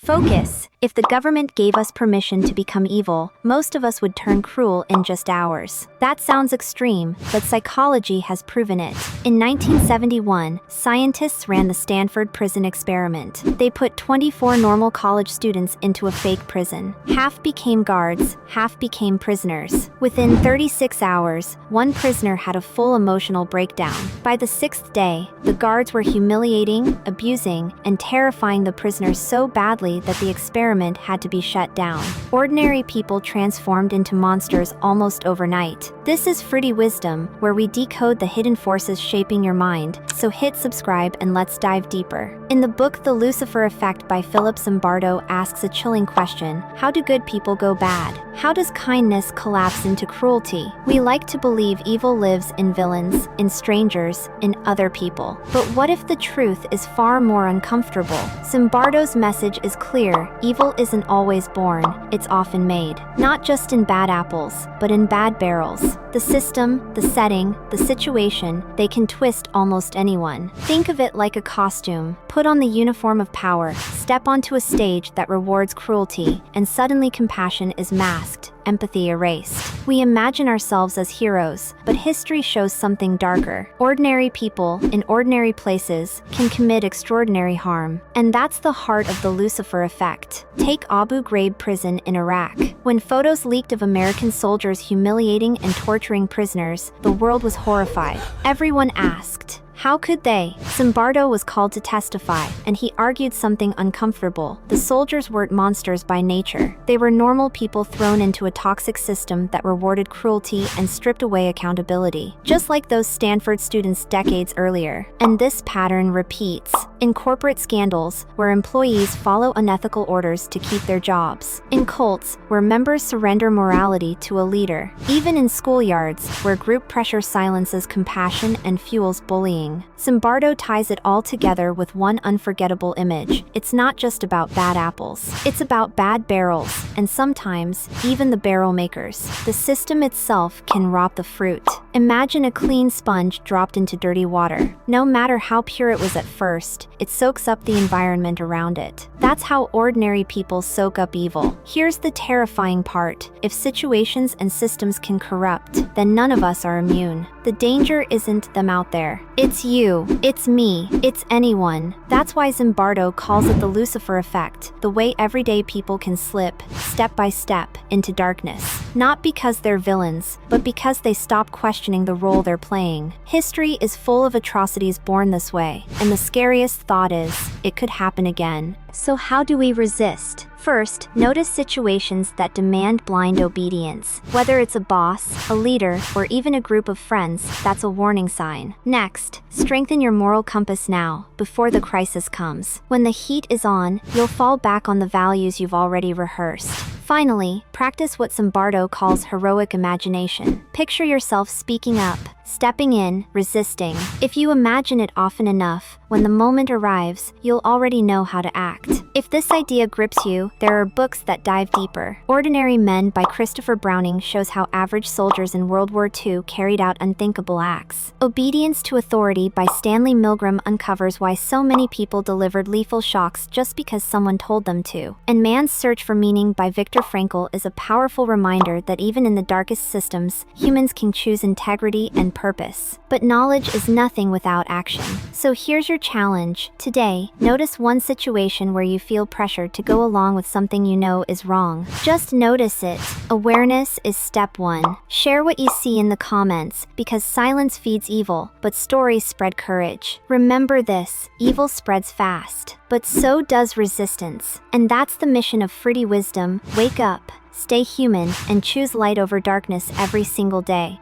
Focus. If the government gave us permission to become evil, most of us would turn cruel in just hours. That sounds extreme, but psychology has proven it. In 1971, scientists ran the Stanford Prison Experiment. They put 24 normal college students into a fake prison. Half became guards, half became prisoners. Within 36 hours, one prisoner had a full emotional breakdown. By the 6th day, the guards were humiliating, abusing, and terrifying the prisoners so badly that the experiment had to be shut down. Ordinary people transformed into monsters almost overnight. This is Fruity Wisdom, where we decode the hidden forces shaping your mind, so hit subscribe and let's dive deeper. In the book The Lucifer Effect by Philip Zimbardo asks a chilling question: how do good people go bad? How does kindness collapse into cruelty? We like to believe evil lives in villains, in strangers, in other people. But what if the truth is far more uncomfortable? Zimbardo's message is clear: evil isn't always born, it's often made. Not just in bad apples, but in bad barrels. The system, the setting, the situation, they can twist almost anyone. Think of it like a costume. Put on the uniform of power, step onto a stage that rewards cruelty, and suddenly compassion is masked, empathy erased. We imagine ourselves as heroes, but history shows something darker. Ordinary people, in ordinary places, can commit extraordinary harm. And that's the heart of the Lucifer Effect. Take Abu Ghraib prison in Iraq. When photos leaked of American soldiers humiliating and torturing prisoners, the world was horrified. Everyone asked, how could they? Zimbardo was called to testify, and he argued something uncomfortable. The soldiers weren't monsters by nature. They were normal people thrown into a toxic system that rewarded cruelty and stripped away accountability, just like those Stanford students decades earlier. And this pattern repeats in corporate scandals, where employees follow unethical orders to keep their jobs; in cults, where members surrender morality to a leader; even in schoolyards, where group pressure silences compassion and fuels bullying. Zimbardo ties it all together with one unforgettable image. It's not just about bad apples. It's about bad barrels, and sometimes, even the barrel makers. The system itself can rot the fruit. Imagine a clean sponge dropped into dirty water. No matter how pure it was at first, it soaks up the environment around it. That's how ordinary people soak up evil. Here's the terrifying part: if situations and systems can corrupt, then none of us are immune. The danger isn't them out there. It's you, it's me, it's anyone. That's why Zimbardo calls it the Lucifer Effect, the way everyday people can slip, step by step, into darkness. Not because they're villains, but because they stop questioning the role they're playing. History is full of atrocities born this way, and the scariest thought is, it could happen again. So how do we resist? First, notice situations that demand blind obedience. Whether it's a boss, a leader, or even a group of friends, that's a warning sign. Next, strengthen your moral compass now, before the crisis comes. When the heat is on, you'll fall back on the values you've already rehearsed. Finally, practice what Zimbardo calls heroic imagination. Picture yourself speaking up, stepping in, resisting. If you imagine it often enough, when the moment arrives, you'll already know how to act. If this idea grips you, there are books that dive deeper. Ordinary Men by Christopher Browning shows how average soldiers in World War II carried out unthinkable acts. Obedience to Authority by Stanley Milgram uncovers why so many people delivered lethal shocks just because someone told them to. And Man's Search for Meaning by Viktor Frankl is a powerful reminder that even in the darkest systems, humans can choose integrity and purpose. But knowledge is nothing without action. So here's your challenge. Today, notice one situation where you feel pressured to go along with something you know is wrong. Just notice it. Awareness is step one. Share what you see in the comments, because silence feeds evil, but stories spread courage. Remember this: evil spreads fast, but so does resistance. And that's the mission of Fruity Wisdom. Wake up, stay human, and choose light over darkness every single day.